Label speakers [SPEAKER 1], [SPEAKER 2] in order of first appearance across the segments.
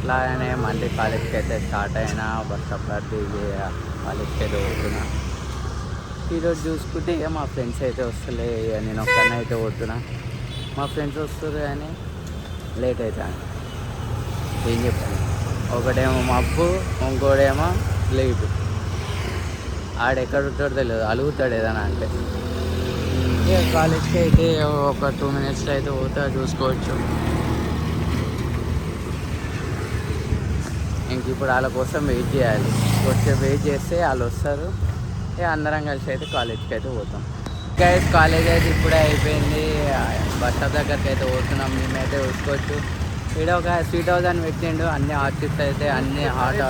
[SPEAKER 1] ఎప్పట్లాగానే మళ్ళీ కాలేజ్కి అయితే స్టార్ట్ అయినా బస్ స్టాప్లో దిగి కాలేజ్కి అయితే పోతున్నా. ఈరోజు చూసుకుంటే ఇక మా ఫ్రెండ్స్ అయితే వస్తలే, ఇక నేను ఒక్కనే అయితే పోతున్నా. మా ఫ్రెండ్స్ వస్తారు కానీ లేట్ అవుతాను. ఏం చెప్పాను, ఒకటేమో మబ్బు, ఇంకోటేమో లేటు. ఆడెక్కడ ఉంటాడో తెలియదు, అలుగుతాడు ఏదైనా అంటే. ఇక కాలేజ్కి అయితే ఒక 2 minutesలో అయితే పోతా, చూసుకోవచ్చు. ఇంక ఇప్పుడు వాళ్ళ కోసం వెయిట్ చేయాలి. వచ్చే వెయిట్ చేస్తే వాళ్ళు వస్తారు, ఇక అందరం కలిసి అయితే కాలేజ్కి అయితే పోతాం. గైస్ కాలేజ్ అయితే ఇప్పుడే అయిపోయింది. బస్ స్టాప్ దగ్గరికి అయితే పోతున్నాం. మేమైతే చూసుకోవచ్చు, ఇక్కడ ఒక స్వీట్ హౌస్ అని పెట్టిండు. అన్ని ఆర్టిస్ట్ అయితే అన్ని హాట్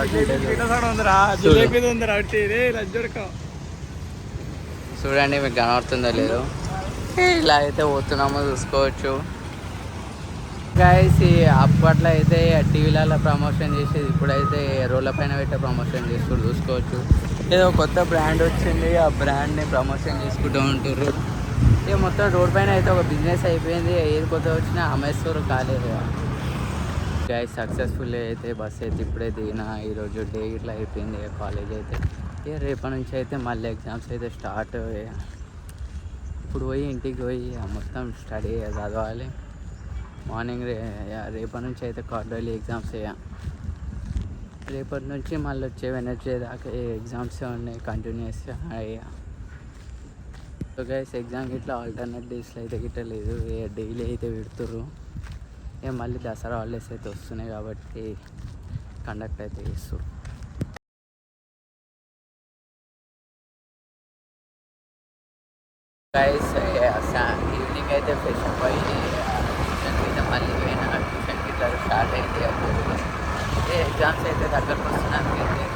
[SPEAKER 1] చూడండి, మీకు కనబడుతుందో లేదో. ఇలా అయితే పోతున్నామో చూసుకోవచ్చు. గైస్ అప్పట్లో అయితే టీవీలలో ప్రమోషన్ చేసేది, ఇప్పుడైతే రోడ్ల పైన పెట్టే ప్రమోషన్ చేసుకుంటూ చూసుకోవచ్చు. ఏదో కొత్త బ్రాండ్ వచ్చింది, ఆ బ్రాండ్ని ప్రమోషన్ చేసుకుంటూ ఉంటారు. ఇక మొత్తం రోడ్ పైన అయితే ఒక బిజినెస్ అయిపోయింది. ఏది కొత్త వచ్చినా అమ్మేస్తారు కాలేదు. గైస్ సక్సెస్ఫుల్ అయితే బస్ అయితే ఇప్పుడే దిగిన. ఈరోజు డే ఇట్లా అయిపోయింది కాలేజ్ అయితే. ఇక రేపటి నుంచి అయితే మళ్ళీ ఎగ్జామ్స్ అయితే స్టార్ట్. ఇప్పుడు పోయి ఇంటికి పోయి మొత్తం స్టడీ చదవాలి. మార్నింగ్ రేపటి నుంచి అయితే క్వార్టర్లీ ఎగ్జామ్స్. రేపటి నుంచి మళ్ళీ వచ్చే వెనస్డే దాకా ఎగ్జామ్స్ ఉన్నాయి కంటిన్యూస్గా. సో గైస్ ఎగ్జామ్ ఇట్లా ఆల్టర్నేట్ డేస్లో అయితే గిట్ట లేదు, డైలీ అయితే పెడుతుర్రు. ఇక మళ్ళీ దసరా హాలిడేస్ అయితే వస్తున్నాయి కాబట్టి కండక్ట్ అయితే చేస్తారు. గైస్ ఈవినింగ్ అయితే ఫ్రెష్ అప్ అయ్యి ట్యూషన్కి అయితే మళ్ళీ పోయినా. ట్యూషన్కి ఇట్లా స్టార్ట్ అయితే అప్పుడు ఎగ్జామ్స్ అయితే దగ్గరకు వస్తున్నాయి.